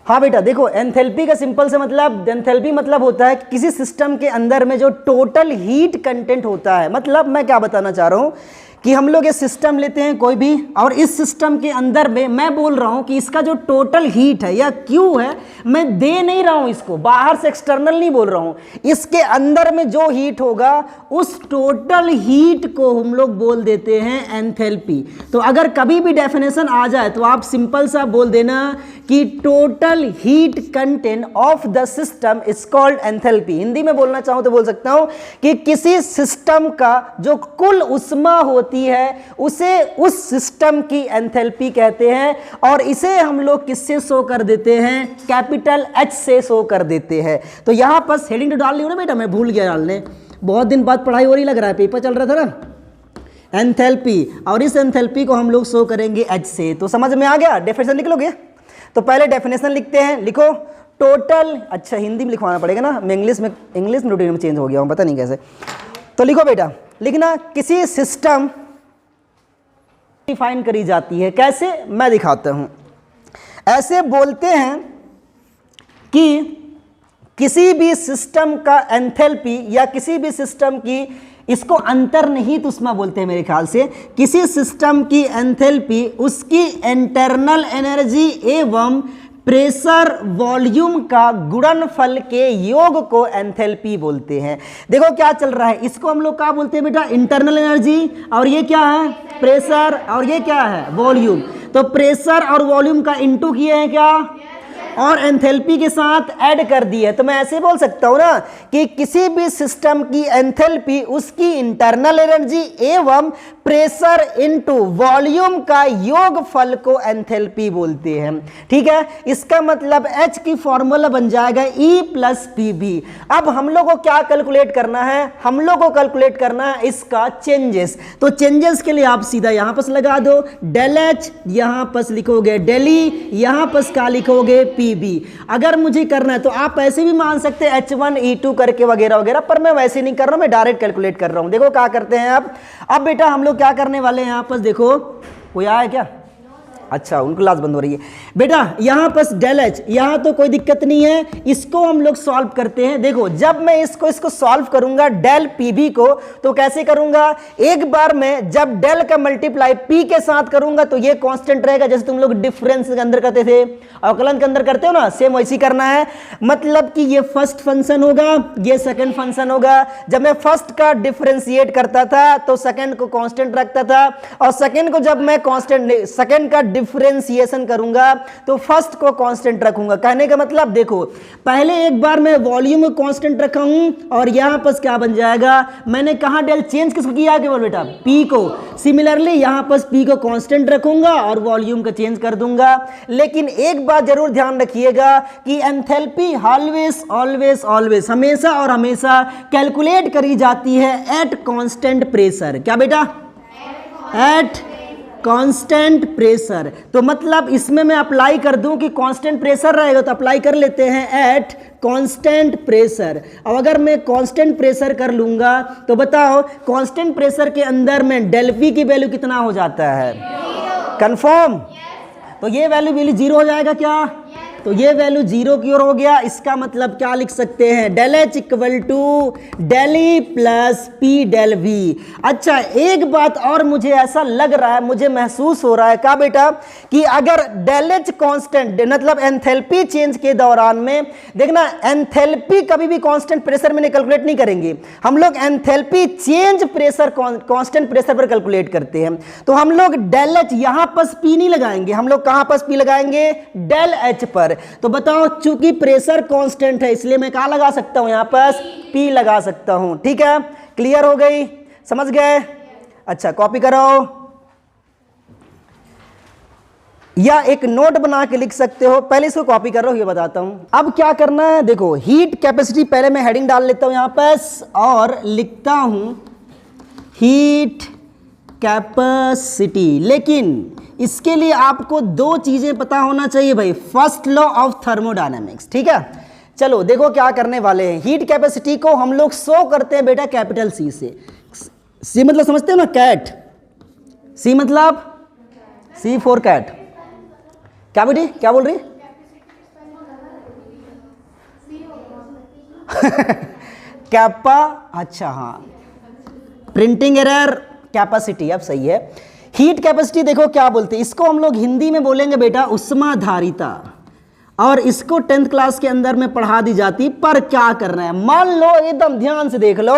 हाँ बेटा देखो, एंथैल्पी का सिंपल से मतलब, एंथैल्पी मतलब होता है कि किसी सिस्टम के अंदर में जो टोटल हीट कंटेंट होता है। मतलब मैं क्या बताना चाह रहा हूँ कि हम लोग ये सिस्टम लेते हैं कोई भी, और इस सिस्टम के अंदर में मैं बोल रहा हूँ कि इसका जो टोटल हीट है या क्यू है, मैं दे नहीं रहा हूँ इसको, बाहर से एक्सटर्नल नहीं बोल रहा हूँ, इसके अंदर में जो हीट होगा उस टोटल हीट को हम लोग बोल देते हैं एंथैल्पी। तो अगर कभी भी डेफिनेशन आ जाए तो आप सिंपल सा बोल देना कि total heat content of the system is called enthalpy. Hindi में बोलना चाहूँ तो बोल सकता हूँ कि किसी सिस्टम का जो कुल उष्मा होती है उसे उस सिस्टम की एंथैल्पी कहते हैं, और इसे हम लोग किससे शो कर देते हैं, कैपिटल एच से शो कर देते हैं। तो यहां पर हेडिंग तो डाल ली हो ना बेटा, मैं भूल गया डालने, बहुत दिन बाद पढ़ाई हो रही लग रहा है, पेपर चल रहा था ना। एंथैल्पी, और इस एंथैल्पी को हम लोग शो करेंगे एच से। तो समझ में आ गया, डेफिनेशन लिख लोगे? तो पहले डेफिनेशन लिखते हैं, लिखो टोटल, अच्छा हिंदी में लिखवाना पड़ेगा ना, मैं इंग्लिश में रूटीन में चेंज हो गया हूं, पता नहीं कैसे। तो लिखो बेटा, लिखना किसी सिस्टम डिफाइन करी जाती है, कैसे मैं दिखाता हूं। ऐसे बोलते हैं कि किसी भी सिस्टम का एंथैल्पी या किसी भी सिस्टम की, इसको अंतर्निहित ऊष्मा बोलते हैं मेरे ख्याल से, किसी सिस्टम की एंथैल्पी उसकी इंटरनल एनर्जी एवं प्रेशर वॉल्यूम का गुणनफल के योग को एंथैल्पी बोलते हैं। देखो क्या चल रहा है, इसको हम लोग क्या बोलते हैं बेटा, इंटरनल एनर्जी, और ये क्या है, प्रेशर, और ये क्या है, वॉल्यूम। तो प्रेशर और वॉल्यूम का इंटू किए हैं क्या, और एंथैल्पी के साथ ऐड कर दी है। तो मैं ऐसे बोल सकता हूं ना कि किसी भी सिस्टम की एंथैल्पी उसकी इंटरनल एनर्जी एवं प्रेशर इनटू वॉल्यूम का योगफल को एंथैल्पी बोलते हैं। ठीक है, इसका मतलब H की फॉर्मूला बन जाएगा E प्लस PV। अब हम लोग को क्या कैलकुलेट करना है, हम लोग को कैलकुलेट करना है इसका चेंजेस। तो चेंजेस के लिए आप सीधा यहां पर लगा दो डेल H, यहां पर लिखोगे डेल E, यहां पर क्या लिखोगे PV। अगर मुझे करना है तो आप ऐसे भी मान सकते हैं H1 E2 करके वगैरह वगैरह, पर मैं वैसे नहीं कर रहा हूं, मैं डायरेक्ट कैलकुलेट कर रहा हूं। देखो क्या करते हैं अब बेटा हम लोग क्या करने वाले हैं, यहां पर देखो कोई आया क्या, अच्छा उनको क्लास बंद हो रही है बेटा। यहां पर डेल H, यहां तो कोई दिक्कत नहीं है, इसको हम लोग सॉल्व करते हैं। देखो जब मैं इसको सॉल्व करूंगा डेल PV को, तो कैसे करूंगा, एक बार में जब डेल का मल्टीप्लाई P के साथ करूंगा तो ये कांस्टेंट रहेगा, जैसे तुम लोग डिफरेंस के अंदर करते थे, अवकलन के अंदर करते हो ना, सेम वैसे करना है। मतलब कि ये फर्स्ट फंक्शन होगा, ये सेकंड फंक्शन होगा। जब मैं फर्स्ट का डिफरेंशिएट करता था तो सेकंड को कांस्टेंट रखता था, और सेकंड को जब मैं कांस्टेंट, सेकंड का डिफरेंशिएशन करूंगा तो फर्स्ट को कांस्टेंट रखूंगा। कहने का मतलब देखो, पहले एक बार मैं वॉल्यूम को कांस्टेंट रखा हूं, और यहां पर क्या बन जाएगा, मैंने कहा डेल चेंज किसको किया केवल बेटा, P को। सिमिलरली यहां पर P को कांस्टेंट रखूंगा और वॉल्यूम को चेंज कर दूंगा। लेकिन एक बात जरूर ध्यान रखिएगा कि एंथैल्पी ऑलवेज ऑलवेज ऑलवेज, हमेशा और हमेशा कैलकुलेट करी जाती है एट कांस्टेंट प्रेशर। क्या बेटा, एट कांस्टेंट प्रेशर। तो मतलब इसमें मैं अप्लाई कर दूं कि कांस्टेंट प्रेशर रहेगा, तो अप्लाई कर लेते हैं एट कांस्टेंट प्रेशर। अब अगर मैं कांस्टेंट प्रेशर कर लूंगा तो बताओ कांस्टेंट प्रेशर के अंदर में डेल P की वैल्यू कितना हो जाता है, कंफर्म। तो ये वैल्यू 0 हो जाएगा क्या, तो ये वैल्यू 0 की ओर हो गया। इसका मतलब क्या लिख सकते हैं, del H equal to del E plus P del V। अच्छा एक बात और मुझे ऐसा लग रहा है, मुझे महसूस हो रहा है क्या बेटा, कि अगर डेल H कांस्टेंट, मतलब एंथैल्पी चेंज के दौरान में देखना, एंथैल्पी कभी भी कांस्टेंट प्रेशर में कैलकुलेट नहीं करेंगे हम लोग, enthalpy change pressure constant pressure पर कैलकुलेट करते हैं। तो हम लोग डेल H यहां पर P नहीं लगाएंगे, हम लोग कहां पर P लगाएंगे, डेल H पर। तो बताओ चूंकि प्रेशर कांस्टेंट है इसलिए मैं क्या लगा सकता हूं, यहां पर P लगा सकता हूं। ठीक है, क्लियर हो गई, समझ गए। अच्छा कॉपी करो या एक नोट बना के लिख सकते हो, पहले इसको कॉपी कर रहा हूं, ये बताता हूं। अब क्या करना है, देखो हीट कैपेसिटी, पहले मैं हेडिंग डाल लेता हूं यहां पर और लिखता हूं हीट कैपेसिटी। लेकिन इसके लिए आपको दो चीजें पता होना चाहिए भाई, फर्स्ट लॉ ऑफ थर्मोडायनेमिक्स। ठीक है, चलो देखो क्या करने वाले हैं। हीट कैपेसिटी को हम लोग शो करते हैं बेटा कैपिटल C से। C मतलब समझते हो ना, कैट। C मतलब C फॉर कैट। क्या बेटी, क्या बोल रही, कैपा, अच्छा हाँ, प्रिंटिंग एरर, कैपेसिटी, अब सही है। हीट कैपेसिटी देखो क्या बोलते हैं, इसको हम लोग हिंदी में बोलेंगे बेटा उष्माधारिता, और इसको 10th क्लास के अंदर में पढ़ा दी जाती। पर क्या करना है, मान लो एकदम ध्यान से देख लो,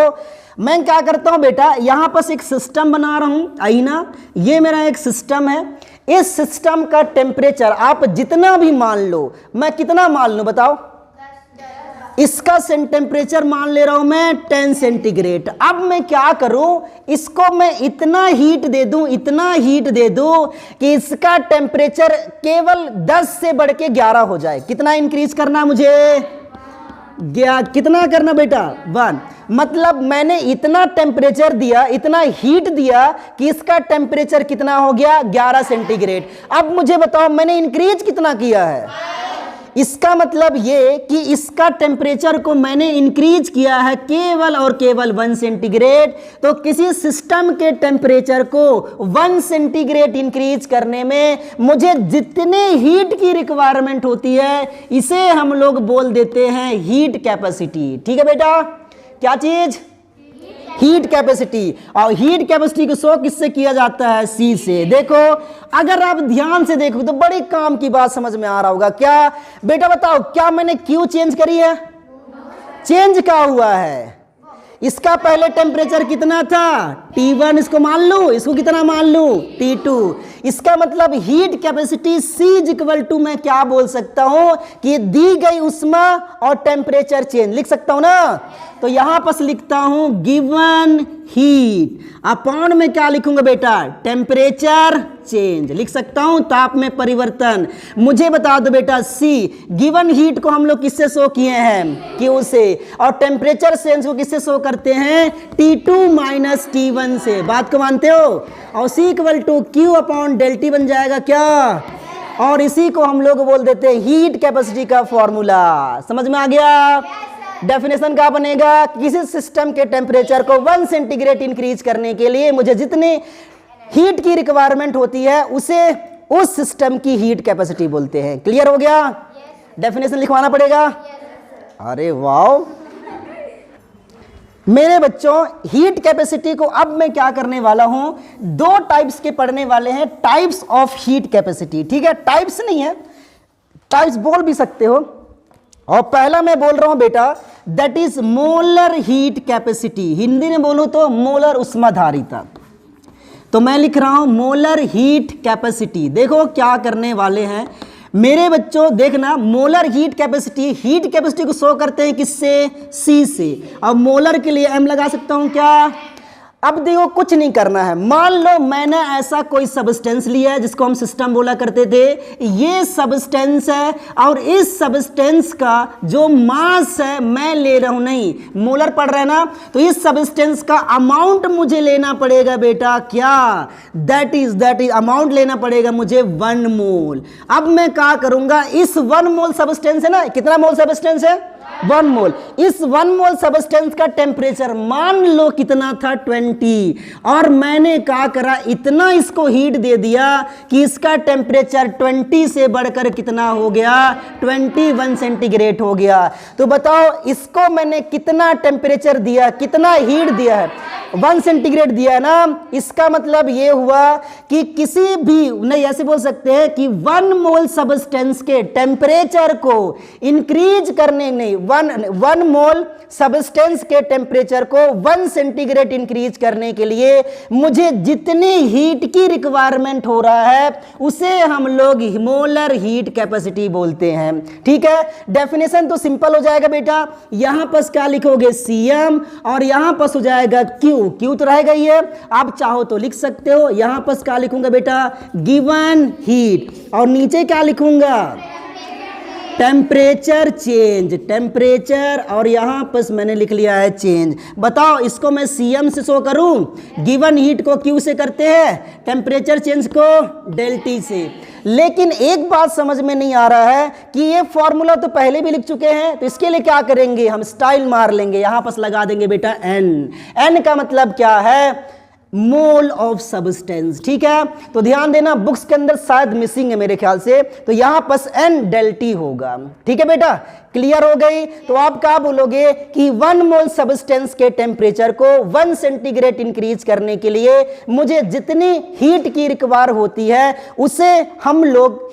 मैं क्या करता हूं बेटा, यहां पर एक सिस्टम बना रहा हूं, आईना, ये मेरा एक सिस्टम है। इस सिस्टम का टेम्परेचर आप जितना भी मान लो, मैं कितना मान लूं बताओ, इसका टेम्परेचर मान ले रहा हूं मैं 10 सेंटीग्रेड। अब मैं क्या करूं, इसको मैं इतना हीट दे दूं, इतना हीट दे दूं कि इसका टेम्परेचर केवल 10 से बढ़ के 11 हो जाए। कितना इंक्रीज करना है मुझे, कितना करना बेटा, 1। मतलब मैंने इतना टेम्परेचर दिया, इतना हीट दिया कि इसका टेम्परेचर कितना हो गया, 11 सेंटीग्रेड। अब मुझे बताओ मैंने इंक्रीज कितना किया है, इसका मतलब ये कि इसका टेम्परेचर को मैंने इंक्रीज किया है केवल और केवल 1 सेंटीग्रेड। तो किसी सिस्टम के टेम्परेचर को 1 सेंटीग्रेड इंक्रीज करने में मुझे जितने हीट की रिक्वायरमेंट होती है, इसे हम लोग बोल देते हैं हीट कैपेसिटी। ठीक है बेटा, क्या चीज, हीट कैपेसिटी। और हीट कैपेसिटी को 100 किससे किया जाता है, सी से। देखो अगर आप ध्यान से देखो तो बड़ी काम की बात समझ में आ रहा होगा। क्या बेटा बताओ, क्या मैंने क्यू चेंज करी है, चेंज क्या हुआ है, इसका पहले टेम्परेचर कितना था T1, इसको मान लूं, इसको कितना मान लूं T2। इसका मतलब heat capacity C is equal to मैं क्या बोल सकता हूं कि दी गई उष्मा और टेम्परेचर चेंज लिख सकता हूं ना। तो यहां पर लिखता हूं गिवन हीट अपॉन में क्या लिखूंगा बेटा, टेम्परेचर चेंज लिख सकता हूं, ताप में परिवर्तन। मुझे बता दो बेटा C, गिवन हीट को हम लोग किससे शो किए हैं, Q से, और टेम्परेचर चेंज को किससे शो करते हैं, T2 माइनस T1 से। बात को मानते हो। और C equal to Q upon del T बन जाएगा क्या, और इसी को हम लोग बोल देते हैं हीट कैपेसिटी का फॉर्मूला। समझ में आ गया। डेफिनेशन क्या बनेगा, किसी सिस्टम के टेम्परेचर को 1 सेंटीग्रेड इंक्रीज करने के लिए मुझे जितने हीट की रिक्वायरमेंट होती है उसे उस सिस्टम की हीट कैपेसिटी बोलते हैं। क्लियर हो गया। डेफिनेशन लिखवाना पड़ेगा। अरे वाह मेरे बच्चों, हीट कैपेसिटी को अब मैं क्या करने वाला हूं, 2 टाइप्स के पढ़ने वाले हैं, टाइप्स ऑफ हीट कैपेसिटी। ठीक है, टाइप्स नहीं है, टाइप्स बोल भी सकते हो। और पहला मैं बोल रहा हूं बेटा, that is molar heat capacity. Hindi में बोलूं तो मोलर उष्माधारिता। तो मैं लिख रहा हूं मोलर हीट कैपेसिटी। देखो क्या करने वाले हैं मेरे बच्चों, देखना, मोलर हीट कैपेसिटी को शो करते हैं किससे, सी से। और मोलर के लिए एम लगा सकता हूं क्या। अब देखो कुछ नहीं करना है, मान लो मैंने ऐसा कोई सब्सटेंस लिया है जिसको हम सिस्टम बोला करते थे, ये सब्सटेंस है और इस सब्सटेंस का जो मास है मैं ले रहा हूं, नहीं मोलर पढ़ रहे हैं ना, तो इस सब्सटेंस का अमाउंट मुझे लेना पड़ेगा बेटा, क्या, दैट इज अमाउंट लेना पड़ेगा मुझे 1 मोल। अब मैं क्या करूंगा, इस 1 मोल सब्सटेंस है ना, कितना मोल सब्सटेंस है, 1 मोल। इस 1 मोल सब्सटेंस का टेम्परेचर मान लो कितना था, 20, और मैंने क्या करा, इतना इसको हीट दे दिया कि इसका टेम्परेचर 20 से बढ़कर कितना हो गया, 21 सेंटीग्रेड हो गया। तो बताओ इसको मैंने कितना टेम्परेचर दिया, कितना हीट दिया है, 1 सेंटीग्रेड दिया है ना। इसका मतलब ये हुआ कि किसी भी, नहीं ऐसे बोल सकते हैं कि 1 मोल सब्सटेंस के टेम्परेचर को इंक्रीज करने, नहीं 1 मोल सब्सटेंस के टेम्परेचर को 1 सेंटीग्रेड इंक्रीज करने के लिए मुझे जितनी हीट की रिक्वायरमेंट हो रहा है उसे हम लोग मोलर हीट कैपेसिटी बोलते हैं। ठीक है, डेफिनेशन तो सिंपल हो जाएगा बेटा, यहां पर क्या लिखोगे, Cm, और यहां पर हो जाएगा Q तो रहेगा ही है, आप चाहो तो लिख सकते हो। यहां पर क्या लिखूंगा बेटा, गिवन हीट, और नीचे क्या लिखूंगा, टेम्परेचर चेंज, टेम्परेचर, और यहां पर मैंने लिख लिया है चेंज। बताओ इसको मैं Cm से शो करूं, गिवन हीट को Q से करते हैं, टेम्परेचर चेंज को डेल T से। लेकिन एक बात समझ में नहीं आ रहा है कि ये फॉर्मूला तो पहले भी लिख चुके हैं, तो इसके लिए क्या करेंगे, हम स्टाइल मार लेंगे, यहां पर लगा देंगे बेटा n। n का मतलब क्या है, मोल ऑफ सब्सटेंस। ठीक है, तो ध्यान देना, बुक्स के अंदर शायद मिसिंग है मेरे ख्याल से, तो यहां पर एन डेल टी होगा। ठीक है बेटा, क्लियर हो गई। तो आप क्या बोलोगे कि 1 मोल सब्सटेंस के टेम्परेचर को 1 सेंटीग्रेड इंक्रीज करने के लिए मुझे जितनी हीट की रिक्वायर होती है उसे हम लोग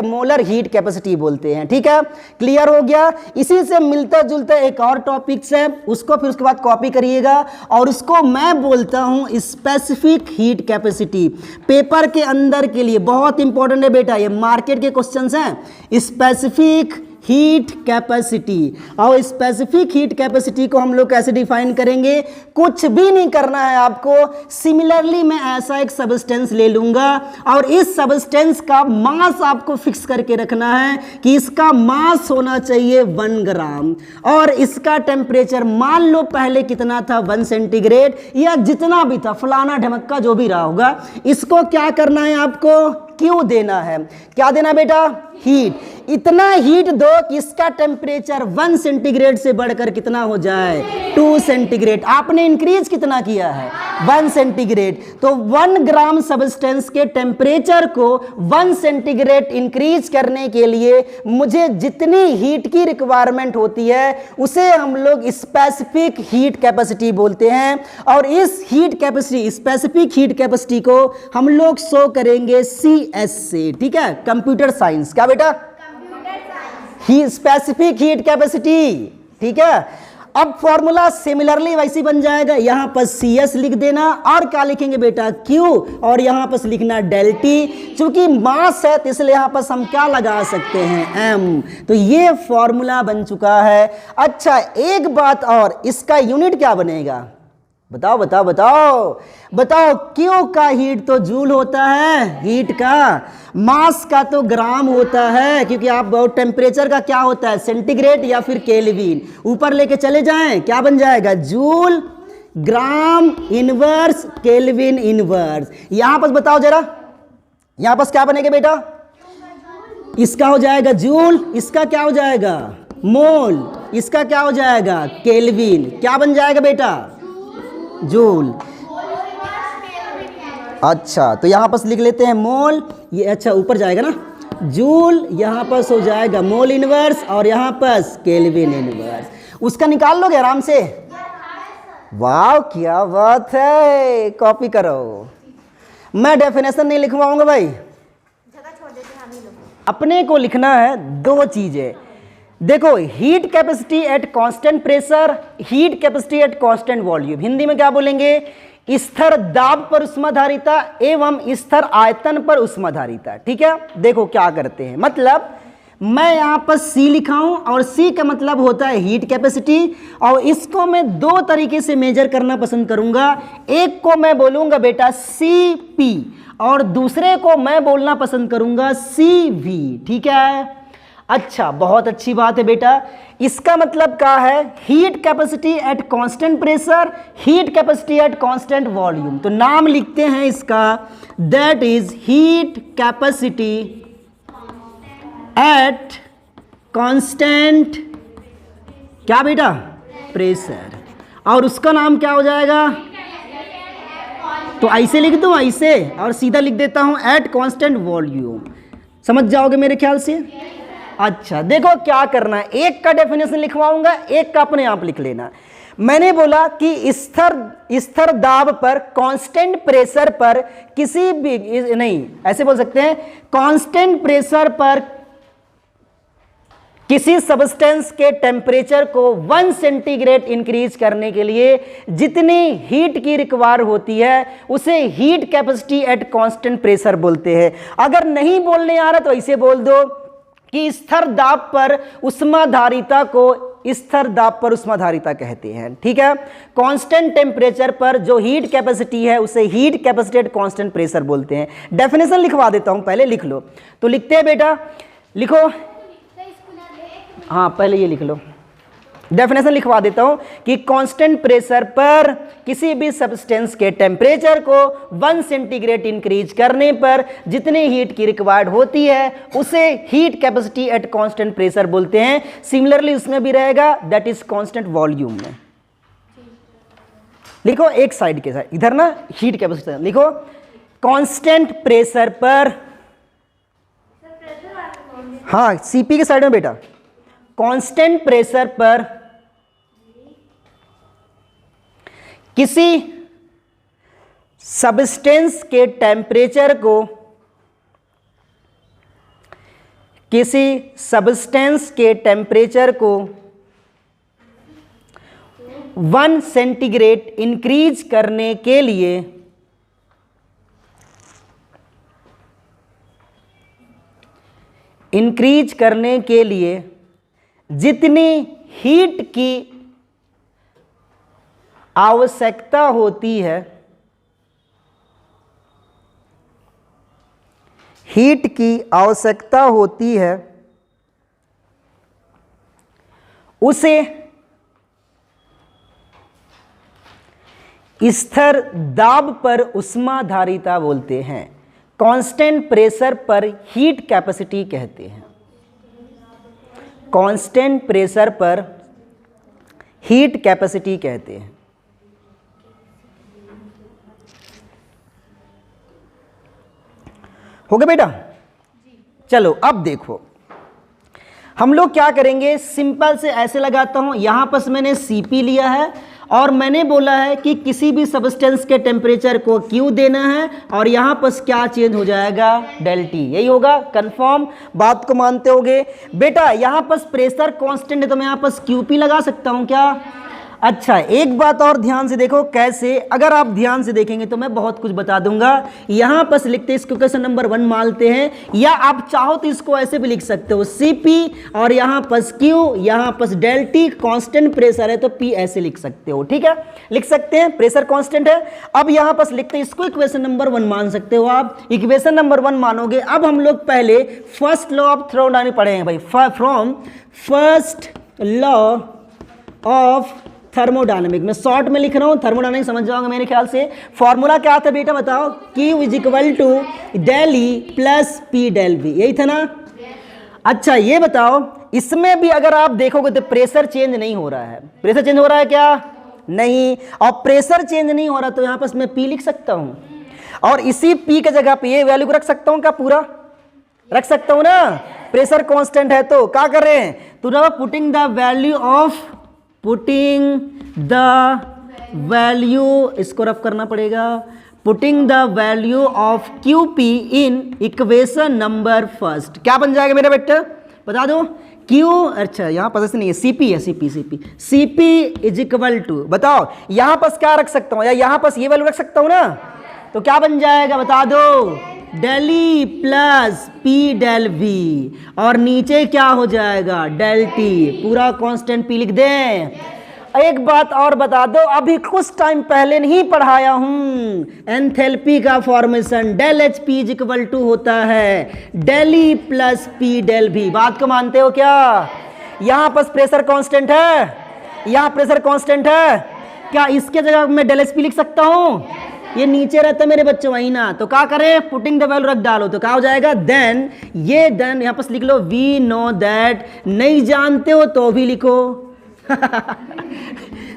मोलर हीट कैपेसिटी बोलते हैं। ठीक है, क्लियर हो गया। इसी से मिलता जुलता एक और टॉपिक्स है, उसको फिर उसके बाद कॉपी करिएगा, और उसको मैं बोलता हूं स्पेसिफिक हीट कैपेसिटी। पेपर के अंदर के लिए बहुत इंपॉर्टेंट है बेटा, ये मार्केट के क्वेश्चंस हैं। स्पेसिफिक हीट कैपेसिटी, और स्पेसिफिक हीट कैपेसिटी को हम लोग कैसे डिफाइन करेंगे? कुछ भी नहीं करना है आपको। सिमिलरली मैं ऐसा एक सब्सटेंस ले लूंगा और इस सब्सटेंस का मास आपको फिक्स करके रखना है कि इसका मास होना चाहिए 1 ग्राम, और इसका टेम्परेचर मान लो पहले कितना था 1 सेंटीग्रेड, या जितना भी था फलाना ढमक्का जो भी रहा होगा। इसको क्या करना है आपको? क्यों देना है? क्या देना बेटा? हीट। इतना हीट दो कि इसका टेम्परेचर 1 सेंटीग्रेड से बढ़कर कितना हो जाए? 2 सेंटीग्रेड। आपने इंक्रीज कितना किया है? 1 सेंटीग्रेड। तो 1 ग्राम सब्सटेंस के टेम्परेचर को 1 सेंटीग्रेड इंक्रीज करने के लिए मुझे जितनी हीट की रिक्वायरमेंट होती है उसे हम लोग स्पेसिफिक हीट कैपेसिटी बोलते हैं। और इस heat capacity, specific heat capacity को हम लोग शो करेंगे CS से। ठीक है, कंप्यूटर साइंस। क्या बेटा? ही स्पेसिफिक हीट कैपेसिटी। ठीक है, अब फॉर्मूला सिमिलरली वैसी बन जाएगा, यहां पर CS लिख देना, और क्या लिखेंगे बेटा? Q, और यहां पर लिखना डेल टी। चूंकि मास है तो इसलिए यहां पर हम क्या लगा सकते हैं? M। तो ये फॉर्मूला बन चुका है। अच्छा, एक बात और, इसका यूनिट क्या बनेगा? बताओ बताओ बताओ बताओ। क्यू का हीट तो जूल होता है हीट का, मास का तो ग्राम होता है, क्योंकि आप बहुत टेम्परेचर का क्या होता है? सेंटीग्रेड या फिर केल्विन। ऊपर लेके चले जाएं, क्या बन जाएगा? जूल, ग्राम इनवर्स, केल्विन इनवर्स। यहां पर बताओ जरा, यहां पर क्या बनेगा बेटा? इसका हो जाएगा जूल, इसका क्या हो जाएगा? मोल, इसका क्या हो जाएगा? केल्विन। क्या बन जाएगा बेटा? जूल। अच्छा, तो यहां पर लिख लेते हैं मोल, ये अच्छा ऊपर जाएगा ना, जूल, यहां पर हो जाएगा मोल इनवर्स, और यहां पर केल्विन इनवर्स। उसका निकाल लोगे आराम से? वाह, क्या बात है, कॉपी करो। मैं डेफिनेशन नहीं लिखवाऊंगा भाई, जगह छोड़ देते हैं हम ही लोग। अपने को लिखना है 2 चीजें। देखो, heat capacity at constant pressure, heat capacity at constant volume. Hindi में क्या बोलेंगे? स्थिर दाब पर ऊष्माधारिता एवं स्थिर आयतन पर ऊष्माधारिता। ठीक है, देखो क्या करते हैं, मतलब मैं यहां पर C लिखा हूं, और C का मतलब होता है हीट कैपेसिटी, और इसको मैं 2 तरीके से मेजर करना पसंद करूंगा। एक को मैं बोलूंगा बेटा CP, और दूसरे को मैं बोलना पसंद करूंगा CV। ठीक है, अच्छा, बहुत अच्छी बात है बेटा। इसका मतलब क्या है? Heat capacity at constant pressure, heat capacity at constant volume. तो नाम लिखते हैं इसका, that is heat capacity at constant, क्या बेटा? प्रेशर। और उसका नाम क्या हो जाएगा? तो ऐसे लिख दूं, ऐसे, और सीधा लिख देता हूं एट कांस्टेंट वॉल्यूम। समझ जाओगे मेरे ख्याल से? अच्छा, देखो क्या करना है, एक का डेफिनेशन लिखवाऊंगा, एक का अपने आप लिख लेना। मैंने बोला कि स्थिर दाब पर, कांस्टेंट प्रेशर पर किसी भी, नहीं ऐसे बोल सकते हैं, कांस्टेंट प्रेशर पर किसी सब्सटेंस के टेम्परेचर को 1 सेंटीग्रेड इंक्रीज करने के लिए जितनी हीट की रिक्वायर होती है उसे heat capacity at constant pressure बोलते हैं। अगर नहीं बोलने आ रहा तो ऐसे बोल दो कि स्थिर दाब पर ऊष्माधारिता को स्थिर दाब पर ऊष्माधारिता कहते हैं। ठीक है, कांस्टेंट टेम्परेचर पर जो हीट कैपेसिटी है उसे heat capacity at constant pressure बोलते हैं। डेफिनेशन लिखवा देता हूं, पहले लिख लो। तो लिखते हैं बेटा, लिखो, हाँ पहले ये लिख लो। डेफिनेशन लिखवा देता हूं कि कांस्टेंट प्रेशर पर किसी भी सब्सटेंस के टेम्परेचर को 1 सेंटीग्रेड इंक्रीज करने पर जितनी हीट की रिक्वायर्ड होती है उसे heat capacity at constant pressure बोलते हैं। सिमिलरली उसमें भी रहेगा, दैट इज कांस्टेंट वॉल्यूम में। लिखो एक साइड के साथ, इधर ना हीट कैपेसिटी लिखो, कांस्टेंट प्रेशर पर, हाँ सीपी के साइड में बेटा, कांस्टेंट प्रेशर पर किसी सब्सटेंस के टेम्परेचर को, किसी सब्सटेंस के टेम्परेचर को 1 सेंटीग्रेड इंक्रीज करने के लिए जितनी हीट की आवश्यकता होती है, हीट की आवश्यकता होती है, उसे स्थिर दाब पर ऊष्माधारिता बोलते हैं। कांस्टेंट प्रेशर पर हीट कैपेसिटी कहते हैं। कांस्टेंट प्रेशर पर हीट कैपेसिटी कहते हैं। हो गया बेटा? चलो अब देखो हम लोग क्या करेंगे, सिंपल से ऐसे लगाता हूं, यहां पर मैंने Cp लिया है और मैंने बोला है कि किसी भी सब्सटेंस के टेम्परेचर को Q देना है और यहां पर क्या चेंज हो जाएगा, ΔT। यही होगा, कंफर्म बात को मानते होगे बेटा? यहां पर प्रेशर कांस्टेंट है तो मैं यहां पर QP लगा सकता हूं क्या? अच्छा एक बात और ध्यान से देखो कैसे, अगर आप ध्यान से देखेंगे तो मैं बहुत कुछ बता दूंगा। यहां पर लिखते हैं इसको क्वेश्चन नंबर 1 मानते हैं, या आप चाहो तो इसको ऐसे भी लिख सकते हो Cp और यहां पर Q, यहां पर ΔT, कांस्टेंट प्रेशर है तो P ऐसे लिख सकते हो। ठीक है, लिख सकते हैं, प्रेशर कांस्टेंट है। अब यहां पर लिखते हैं इसको इक्वेशन नंबर 1 मान सकते हो आप, इक्वेशन नंबर 1 मानोगे। अब हम लोग पहले फर्स्ट लॉ ऑफ थर्मोडायनामिक्स पढ़ेंगे भाई, from first law of thermodynamic, मैं शॉर्ट में लिख रहा हूं, थर्मोडायनामिक समझ जाओगे मेरे ख्याल से। फॉर्मूला क्या था बेटा बताओ? Q is equal to del E plus P del V, यही था ना? अच्छा ये बताओ, इसमें भी अगर आप देखोगे तो प्रेशर चेंज नहीं हो रहा है। प्रेशर चेंज हो रहा है क्या? नहीं। और प्रेशर चेंज नहीं हो रहा तो यहां पर मैं P लिख सकता हूं और इसी P के जगह पे ये वैल्यू रख सकता हूं क्या? पूरा रख सकता हूं ना? प्रेशर कांस्टेंट है तो क्या कर रहे हैं, तो ना पुटिंग द वैल्यू, इसको रफ करना पड़ेगा, putting the value of QP in equation number first. क्या बन जाएगा मेरा बेटा बता दो? Q, अच्छा यहां पर नहीं है, CP है, CP इज इक्वल टू, बताओ यहां पर क्या रख सकता हूं, या यहां पर ये वैल्यू रख सकता हूं ना, तो क्या बन जाएगा बता दो? del E plus P del V, और नीचे क्या हो जाएगा? ΔT, पूरा कांस्टेंट P लिख दें। एक बात और बता दो, अभी कुछ टाइम पहले नहीं पढ़ाया हूं, एंथैल्पी का formation del HP is equal to होता है del E plus P del V। बात को मानते हो क्या? यहां पर प्रेशर कांस्टेंट है, यहां प्रेशर कांस्टेंट है, क्या इसके जगह मैं del HP लिख सकता हूं? ये नीचे रहता है मेरे बच्चों वही ना, तो क्या करें, पुटिंग द वैल्यू रख डालो तो क्या हो जाएगा? देन ये देन यहां पर लिख लो, वी नो दैट, नहीं जानते हो तो भी लिखो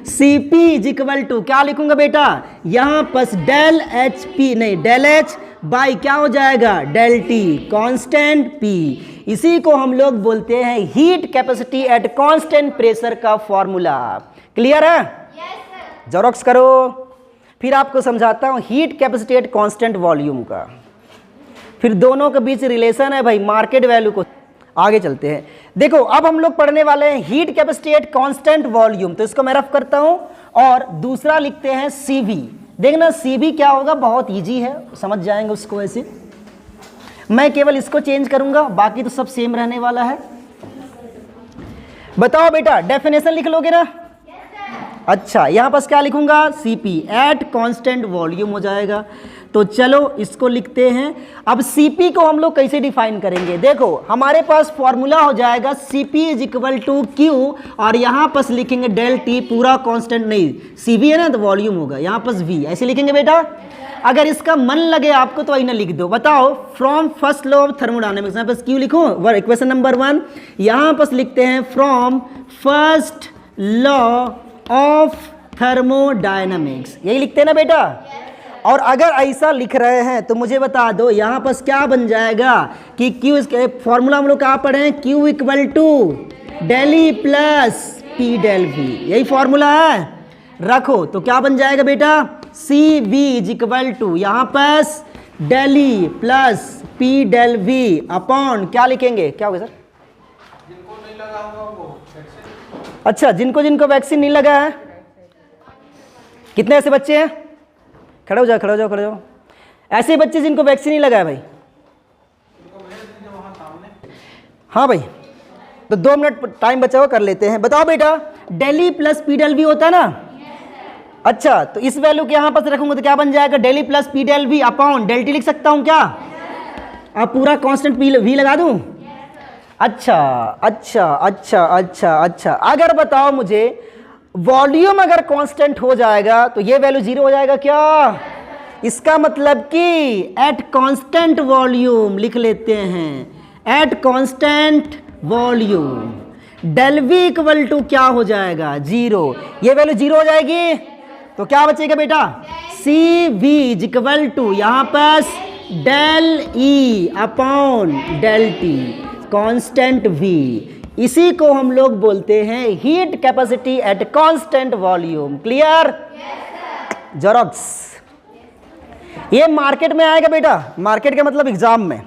Cp इज इक्वल टू क्या लिखूंगा बेटा? यहां पर del HP नहीं del H बाई क्या हो जाएगा? ΔT, constant P। इसी को हम लोग बोलते हैं heat capacity at constant pressure का फॉर्मूला। क्लियर है? जेरॉक्स करो, फिर आपको समझाता हूं heat capacity at constant volume का, फिर दोनों के बीच रिलेशन है भाई मार्केट वैल्यू को। आगे चलते हैं, देखो अब हम लोग पढ़ने वाले हैं heat capacity at constant volume, तो इसको मैं रफ करता हूं और दूसरा लिखते हैं CV। देखना CV क्या होगा, बहुत इजी है, समझ जाएंगे उसको। ऐसे मैं केवल इसको चेंज करूंगा, बाकी तो सब सेम रहने वाला है। बताओ बेटा, डेफिनेशन लिख लोगे ना? अच्छा यहां पर क्या लिखूंगा? Cp एट कांस्टेंट वॉल्यूम हो जाएगा। तो चलो इसको लिखते हैं। अब Cp को हम लोग कैसे डिफाइन करेंगे? देखो हमारे पास फॉर्मूला हो जाएगा Cp is equal to Q, और यहां पर लिखेंगे ΔT, पूरा कांस्टेंट नहीं, Cv है ना तो वॉल्यूम होगा, यहां पर V ऐसे लिखेंगे बेटा। अगर इसका मन लगे आपको तो ना लिख दो। बताओ from first law of thermodynamics, यहां पर Q लिखो, इक्वेशन नंबर 1, यहां पर लिखते हैं from first law of thermodynamics, यही लिखते हैं ना बेटा। और अगर ऐसा लिख रहे हैं तो मुझे बता दो यहाँ पर क्या बन जाएगा कि Q, इसके फॉर्मूला हम लोग कहाँ पढ़े हैं, Q equal to del E plus P del V, यही फॉर्मूला है। रखो तो क्या बन जाएगा बेटा, C V is equal to यहाँ पर del E plus P del V upon क्या लिखेंगे, क्या होगा सर? जिनको नहीं लगा होगा वो वैक्सीन। अच्छा, जिनको जिनको वैक्सीन नहीं लगा है, कितने ऐसे बच्चे हैं? खड़े हो जाओ, खड़े हो जाओ, खड़े हो जाओ। ऐसे बच्चे जिनको वैक्सीन नहीं लगा है भाई, हाँ भाई, तो 2 मिनट टाइम बचा हुआ, कर लेते हैं। बताओ बेटा, del E plus P del V होता है ना? अच्छा, तो इस वैल्यू के यहाँ पर रखूंगा तो क्या बन जाएगा, del E plus P del V upon del T लिख सकता हूँ क्या? अब पूरा कांस्टेंट वी लगा दूं? अच्छा अच्छा अच्छा अच्छा अच्छा, अगर बताओ मुझे वॉल्यूम अगर कांस्टेंट हो जाएगा तो ये वैल्यू 0 हो जाएगा क्या? इसका मतलब कि एट कांस्टेंट वॉल्यूम लिख लेते हैं, at constant volume del V equal to क्या हो जाएगा, 0। ये वैल्यू 0 हो जाएगी तो क्या बचेगा बेटा, C V is equal to यहाँ पर del E upon del T constant V. इसी को हम लोग बोलते हैं heat capacity at constant volume. Clear? Xerox. ये मार्केट में आएगा बेटा, मार्केट का मतलब एग्जाम में।